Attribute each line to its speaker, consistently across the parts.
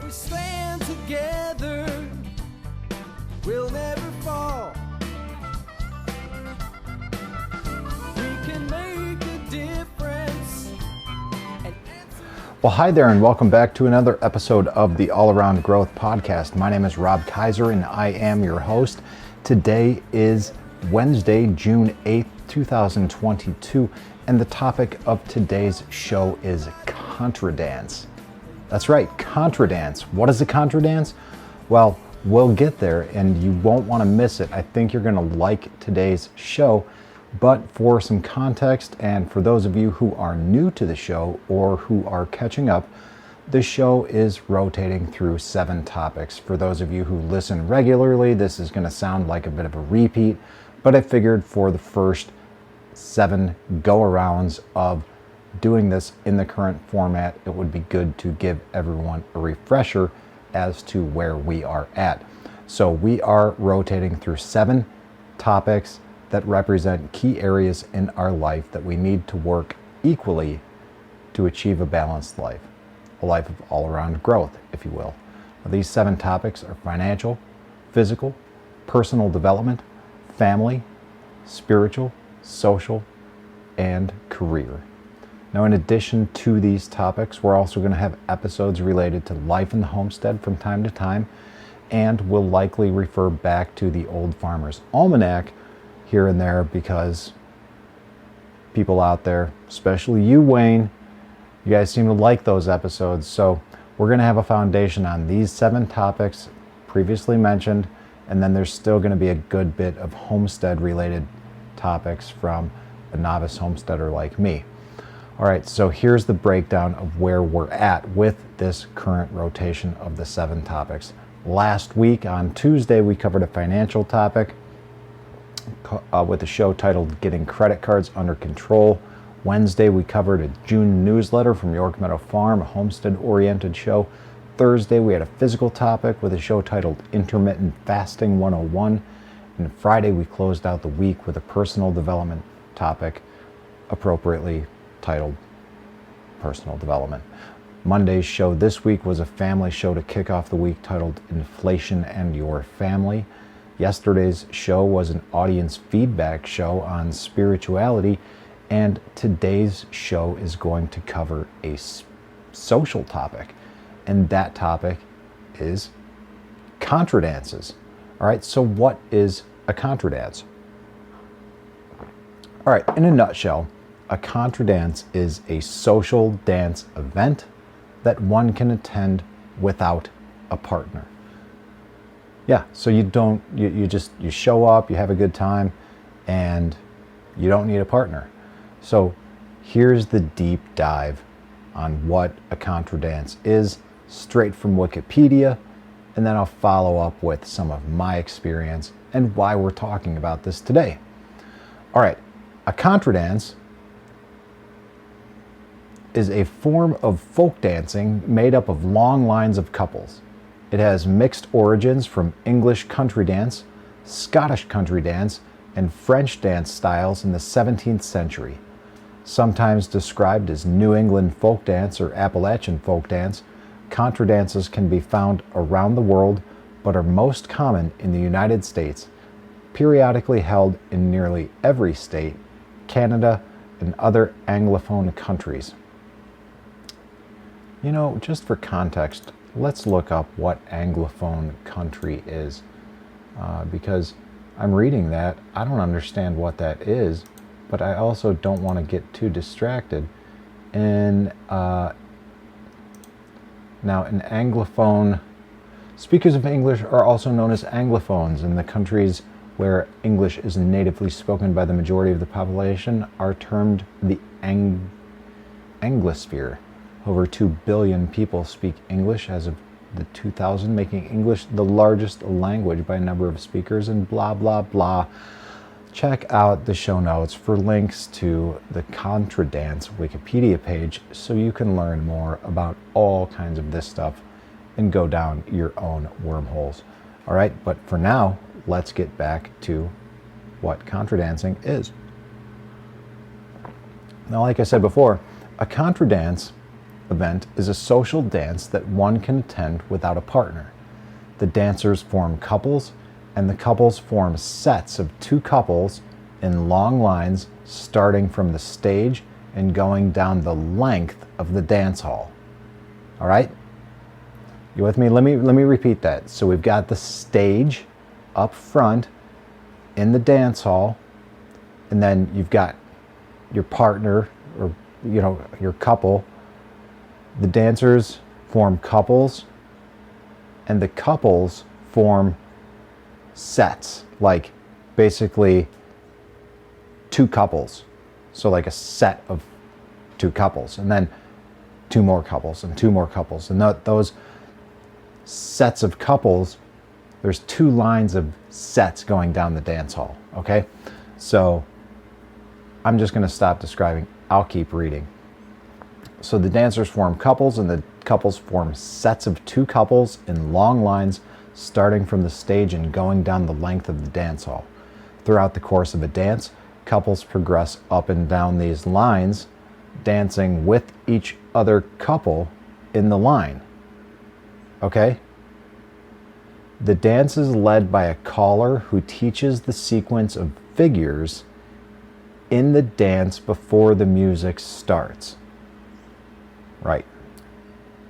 Speaker 1: we stand together, we'll never fall. We can make a difference.
Speaker 2: Well, hi there, and welcome back to another episode of the All Around Growth podcast. My name is Rob Kaiser, and I am your host. Today is Wednesday, June 8th, 2022, and the topic of today's show is Contra Dance. That's right, Contra Dance. What is a Contra Dance? Well, we'll get there, and you won't want to miss it. I think you're going to like today's show. But for some context, and for those of you who are new to the show or who are catching up, the show is rotating through 7 topics. For those of you who listen regularly, this is going to sound like a bit of a repeat, but I figured for the first 7 go-arounds of doing this in the current format, it would be good to give everyone a refresher as to where we are at. So we are rotating through 7 topics that represent key areas in our life that we need to work equally to achieve a balanced life, a life of all-around growth, if you will. Now, these 7 topics are financial, physical, personal development, family, spiritual, social, and career. Now, in addition to these topics, we're also going to have episodes related to life in the homestead from time to time, and we'll likely refer back to the Old Farmer's Almanac here and there because people out there, especially you, Wayne, you guys seem to like those episodes. So we're going to have a foundation on these 7 topics previously mentioned, and then there's still going to be a good bit of homestead related topics from a novice homesteader like me. All right, so here's the breakdown of where we're at with this current rotation of the 7 topics. Last week on Tuesday, we covered a financial topic with a show titled Getting Credit Cards Under Control. Wednesday, we covered a June newsletter from York Meadow Farm, a homestead-oriented show. Thursday, we had a physical topic with a show titled Intermittent Fasting 101. And Friday, we closed out the week with a personal development topic, appropriately titled Personal Development. Monday's show this week was a family show to kick off the week titled Inflation and Your Family. Yesterday's show was an audience feedback show on spirituality, and today's show is going to cover a social topic, and that topic is Contra Dances. All right, so what is a Contra Dance? All right, in a nutshell, a Contra Dance is a social dance event that one can attend without a partner. Yeah, so you show up, you have a good time, and you don't need a partner. So here's the deep dive on what a Contra Dance is, straight from Wikipedia, and then I'll follow up with some of my experience and why we're talking about this today. All right, a Contra Dance is a form of folk dancing made up of long lines of couples. It has mixed origins from English country dance, Scottish country dance, and French dance styles in the 17th century. Sometimes described as New England folk dance or Appalachian folk dance, Contra dances can be found around the world but are most common in the United States, periodically held in nearly every state, Canada, and other Anglophone countries. You know, just for context, let's look up what Anglophone country is, because I'm reading that. I don't understand what that is, but I also don't want to get too distracted. Now, an Anglophone, speakers of English are also known as Anglophones, and the countries where English is natively spoken by the majority of the population are termed the Anglosphere. Over 2 billion people speak English as of the 2000, making English the largest language by number of speakers, and blah, blah, blah. Check out the show notes for links to the Contra Dance Wikipedia page so you can learn more about all kinds of this stuff and go down your own wormholes. All right, but for now, let's get back to what Contra dancing is. Now, like I said before, a Contra dance event is a social dance that one can attend without a partner. The dancers form couples, and the couples form sets of 2 couples in long lines starting from the stage and going down the length of the dance hall. All right? You with me? Let me repeat that. So we've got the stage up front in the dance hall, and then you've got your partner, or your couple. The dancers form couples, and the couples form sets, like basically 2 couples. So like a set of 2 couples, and then 2 more couples and 2 more couples. And those sets of couples, there's 2 lines of sets going down the dance hall, okay? So I'm just gonna stop describing. I'll keep reading. So the dancers form couples, and the couples form sets of 2 couples in long lines starting from the stage and going down the length of the dance hall. Throughout the course of a dance, couples progress up and down these lines, dancing with each other couple in the line. Okay? The dance is led by a caller who teaches the sequence of figures in the dance before the music starts. Right.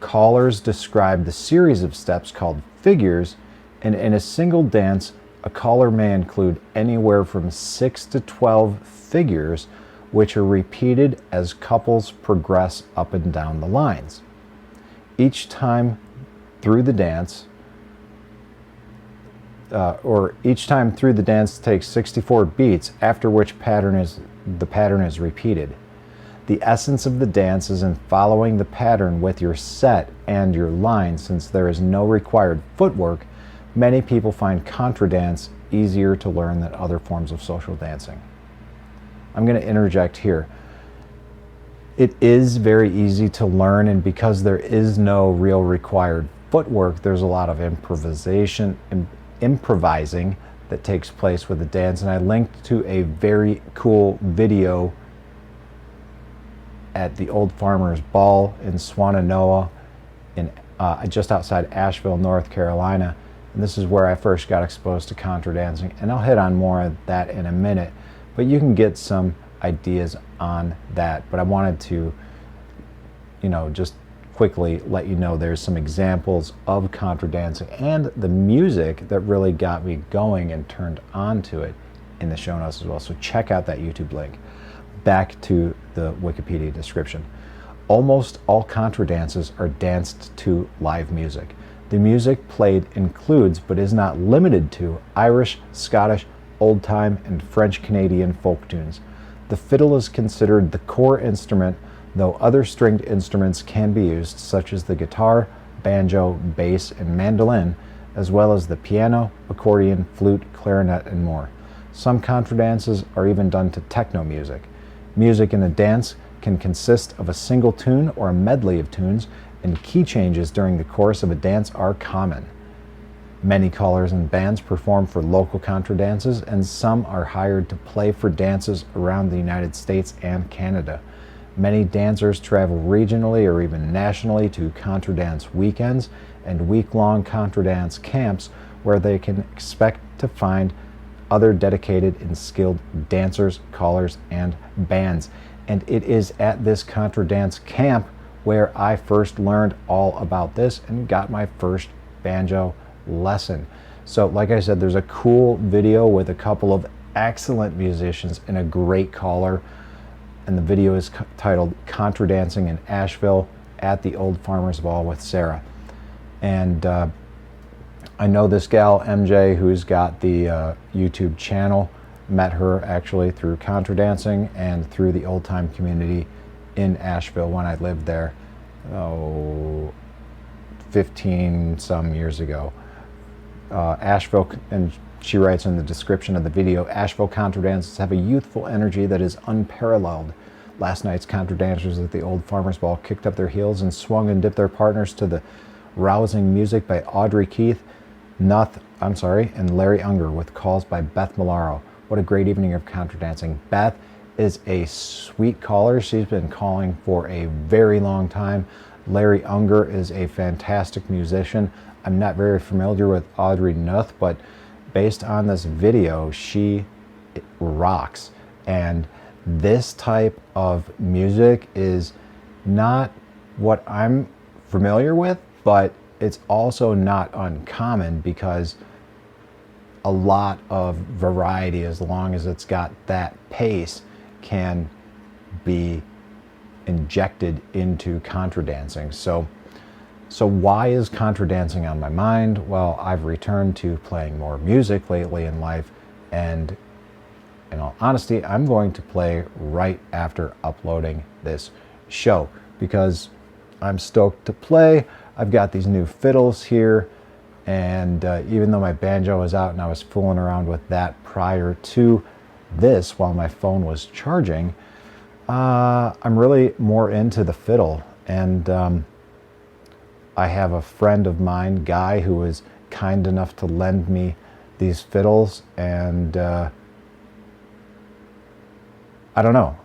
Speaker 2: Callers describe the series of steps called figures, and in a single dance, a caller may include anywhere from 6 to 12 figures, which are repeated as couples progress up and down the lines. Each time through the dance takes 64 beats, after which the pattern is repeated. The essence of the dance is in following the pattern with your set and your line. Since there is no required footwork, many people find contra dance easier to learn than other forms of social dancing. I'm going to interject here. It is very easy to learn, and because there is no real required footwork, there's a lot of improvising that takes place with the dance. And I linked to a very cool video at the Old Farmers Ball in Swannanoa, just outside Asheville, North Carolina. And this is where I first got exposed to contra dancing, and I'll hit on more of that in a minute, but you can get some ideas on that. But I wanted to, just quickly let you know there's some examples of contra dancing and the music that really got me going and turned on to it in the show notes as well. So check out that YouTube link. Back to the Wikipedia description. Almost all contra dances are danced to live music. The music played includes, but is not limited to, Irish, Scottish, old time, and French Canadian folk tunes. The fiddle is considered the core instrument, though other stringed instruments can be used, such as the guitar, banjo, bass, and mandolin, as well as the piano, accordion, flute, clarinet, and more. Some contra dances are even done to techno music. Music in a dance can consist of a single tune or a medley of tunes, and key changes during the course of a dance are common. Many callers and bands perform for local contra dances, and some are hired to play for dances around the United States and Canada. Many dancers travel regionally or even nationally to contra dance weekends and week-long contra dance camps, where they can expect to find other dedicated and skilled dancers, callers, and bands. And it is at this contra dance camp where I first learned all about this and got my first banjo lesson. So like I said, there's a cool video with a couple of excellent musicians and a great caller, and the video is titled Contra Dancing in Asheville at the Old Farmers Ball with Sarah. And I know this gal, MJ, who's got the YouTube channel. Met her actually through contra dancing and through the old time community in Asheville when I lived there, 15 some years ago. Asheville, and she writes in the description of the video, Asheville contra dances have a youthful energy that is unparalleled. Last night's contra dancers at the Old Farmers Ball kicked up their heels and swung and dipped their partners to the rousing music by Audrey Keith, and Larry Unger, with calls by Beth Malaro. What a great evening of contra dancing. Beth is a sweet caller. She's been calling for a very long time. Larry Unger is a fantastic musician. I'm not very familiar with Audrey Nuth, but based on this video, she rocks. And this type of music is not what I'm familiar with, but it's also not uncommon because a lot of variety, as long as it's got that pace, can be injected into contra dancing. So why is contra dancing on my mind? Well, I've returned to playing more music lately in life, and in all honesty, I'm going to play right after uploading this show because I'm stoked to play. I've got these new fiddles here, and even though my banjo was out and I was fooling around with that prior to this while my phone was charging, I'm really more into the fiddle. And I have a friend of mine, Guy, who was kind enough to lend me these fiddles, and I don't know.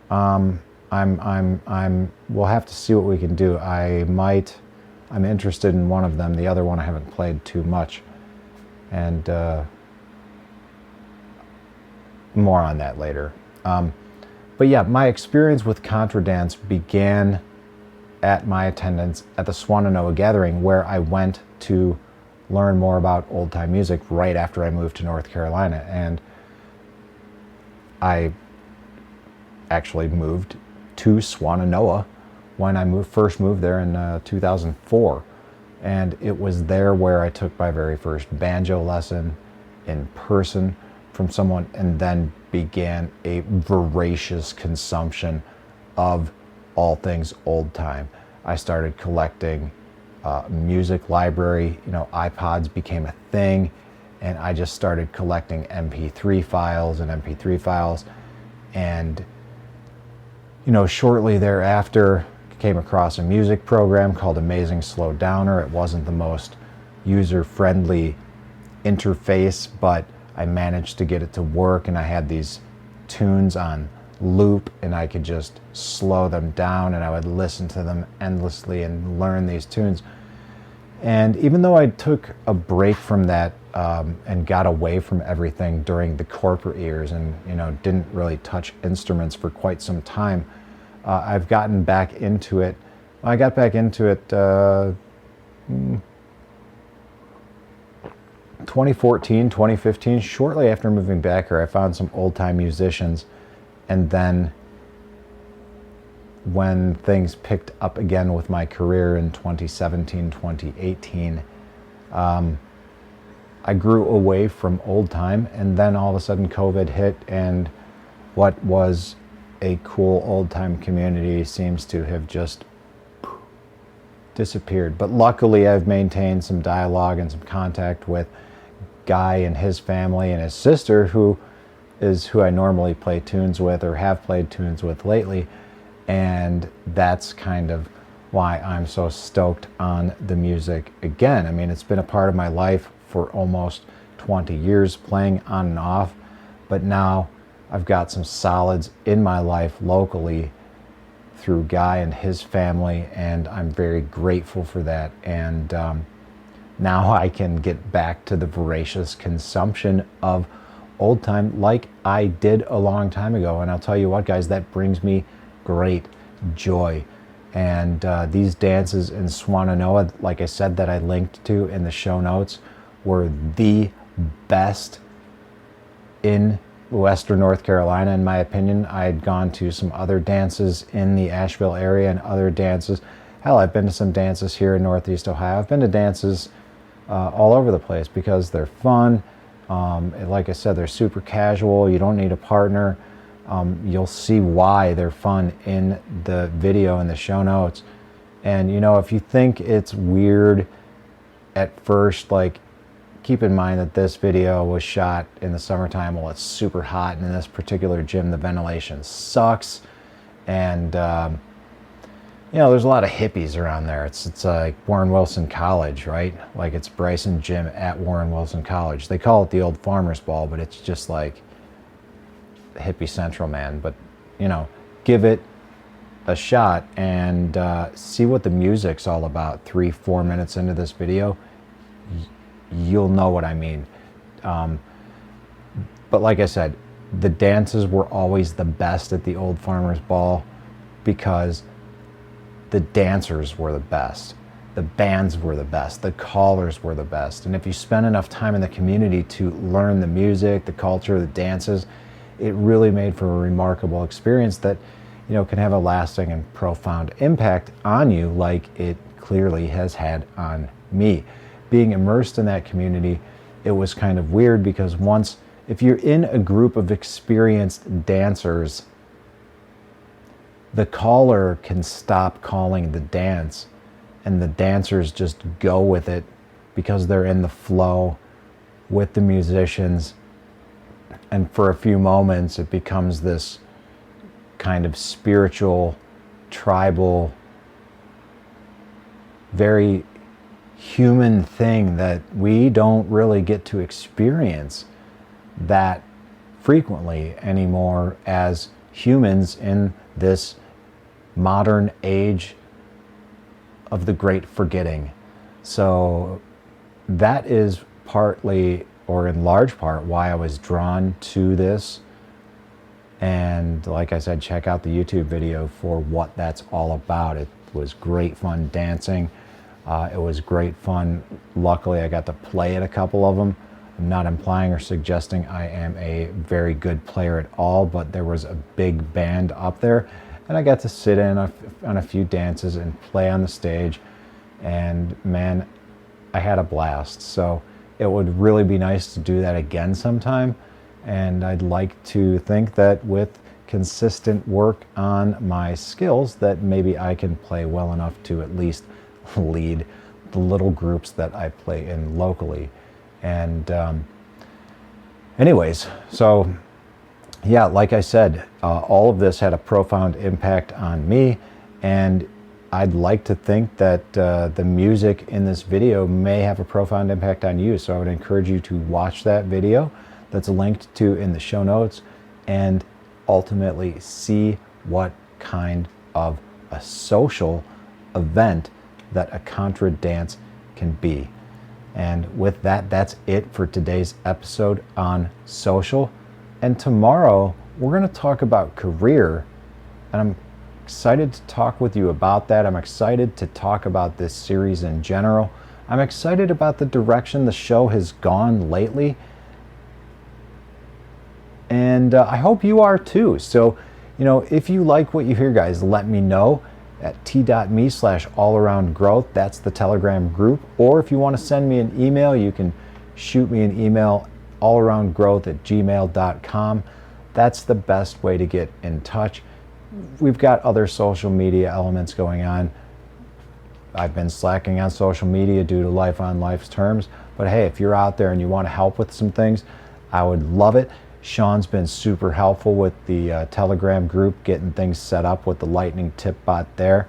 Speaker 2: We'll have to see what we can do. I'm interested in one of them. The other one I haven't played too much. And more on that later. But yeah, my experience with contra dance began at my attendance at the Communal Gathering, where I went to learn more about old time music right after I moved to North Carolina. And I actually moved to Swannanoa when I first moved there in 2004. And it was there where I took my very first banjo lesson in person from someone, and then began a voracious consumption of all things old time. I started collecting music library, iPods became a thing, and I just started collecting MP3 files and MP3 files. And shortly thereafter, came across a music program called Amazing Slow Downer. It wasn't the most user-friendly interface, but I managed to get it to work, and I had these tunes on loop, and I could just slow them down, and I would listen to them endlessly and learn these tunes. And even though I took a break from that and got away from everything during the corporate years, and didn't really touch instruments for quite some time, I've gotten back into it. I got back into it 2014, 2015, shortly after moving back here. I found some old-time musicians, and then when things picked up again with my career in 2017, 2018, I grew away from old time, and then all of a sudden COVID hit, and what was a cool old time community seems to have just disappeared. But luckily I've maintained some dialogue and some contact with Guy and his family and his sister, who is who I normally play tunes with or have played tunes with lately. And that's kind of why I'm so stoked on the music again. I mean, it's been a part of my life for almost 20 years, playing on and off, but now I've got some solids in my life locally through Guy and his family, and I'm very grateful for that. And now I can get back to the voracious consumption of old time like I did a long time ago. And I'll tell you what, guys, that brings me great joy. And these dances in Swannanoa, like I said, that I linked to in the show notes, were the best in Western North Carolina, in my opinion. I had gone to some other dances in the Asheville area and other dances. Hell, I've been to some dances here in Northeast Ohio. I've been to dances all over the place because they're fun. Like I said, they're super casual. You don't need a partner. You'll see why they're fun in the video in the show notes. And if you think it's weird at first, like, keep in mind that this video was shot in the summertime while it's super hot, and in this particular gym the ventilation sucks, and there's a lot of hippies around there. It's like Warren Wilson College, right? Like, it's Bryson Gym at Warren Wilson College. They call it the old Farmers Ball, but it's just like hippie central, man. But give it a shot and see what the music's all about. 3-4 minutes into this video, you'll know what I mean. But like I said, the dances were always the best at the Old Farmers Ball because the dancers were the best. The bands were the best. The callers were the best. And if you spend enough time in the community to learn the music, the culture, the dances, it really made for a remarkable experience that, can have a lasting and profound impact on you, like it clearly has had on me. Being immersed in that community, it was kind of weird because if you're in a group of experienced dancers, the caller can stop calling the dance and the dancers just go with it because they're in the flow with the musicians. And for a few moments, it becomes this kind of spiritual, tribal, very human thing that we don't really get to experience that frequently anymore as humans in this modern age of the great forgetting. So that is partly, or in large part, why I was drawn to this. And like I said, check out the YouTube video for what that's all about. It was great fun dancing. It was great fun. Luckily, I got to play at a couple of them. I'm not implying or suggesting I am a very good player at all, but there was a big band up there, and I got to sit in on a few dances and play on the stage, and man, I had a blast. So it would really be nice to do that again sometime, and I'd like to think that with consistent work on my skills that maybe I can play well enough to at least lead the little groups that I play in locally. And anyways, so yeah, like I said, all of this had a profound impact on me, and I'd like to think that the music in this video may have a profound impact on you. So I would encourage you to watch that video that's linked to in the show notes and ultimately see what kind of a social event that a Contra dance can be. And with that, that's it for today's episode on social. And tomorrow, we're going to talk about career. And I'm excited to talk with you about that. I'm excited to talk about this series in general. I'm excited about the direction the show has gone lately. And I hope you are too. So, if you like what you hear, guys, let me know at t.me/allaroundgrowth. That's the Telegram group. Or if you want to send me an email, you can shoot me an email, allaroundgrowth@gmail.com. That's the best way to get in touch. We've got other social media elements going on. I've been slacking on social media due to life on life's terms. But hey, if you're out there and you want to help with some things, I would love it. Sean's been super helpful with the Telegram group, getting things set up with the lightning tip bot there.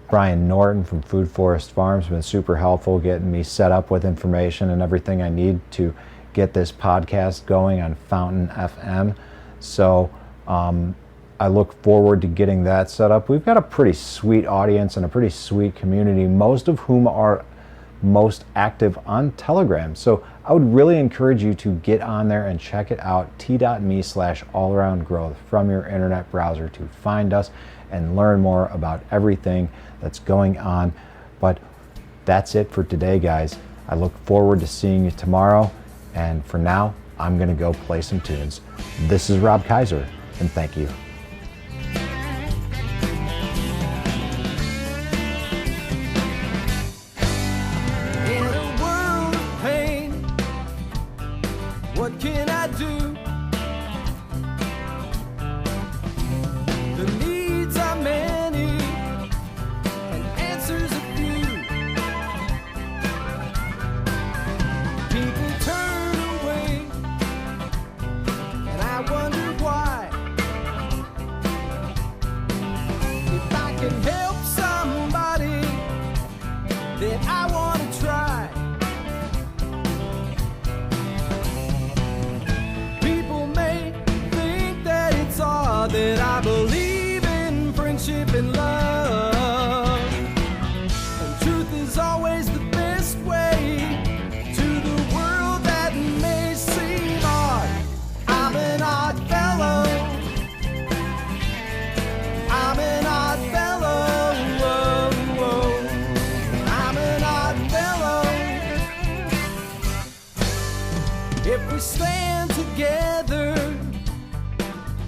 Speaker 2: Brian Norton from Food Forest Farms has been super helpful getting me set up with information and everything I need to get this podcast going on Fountain FM. So I look forward to getting that set up. We've got a pretty sweet audience and a pretty sweet community, most of whom are most active on Telegram. So I would really encourage you to get on there and check it out, t.me/allaroundgrowth from your internet browser to find us and learn more about everything that's going on. But that's it for today, guys. I look forward to seeing you tomorrow. And for now, I'm going to go play some tunes. This is Rob Kaiser, and thank you.
Speaker 1: What can I do? The needs are many and answers a few. People turn away and I wonder why. If I can help somebody, then I want to try. That I believe. we stand together,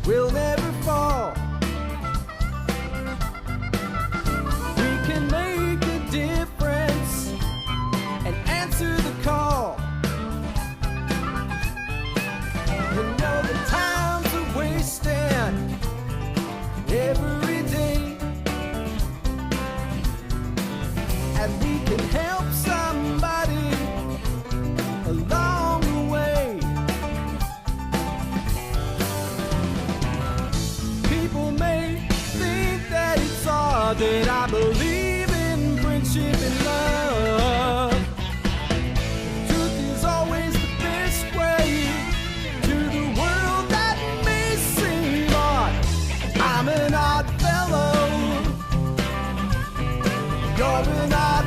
Speaker 1: we'll never fall. We can make a difference and answer the call. You know the times are wasting every day, and we can help somebody along the way. People may think that it's odd that I believe in friendship and love. Truth is always the best way to the world that may seem odd. I'm an odd fellow, you're an odd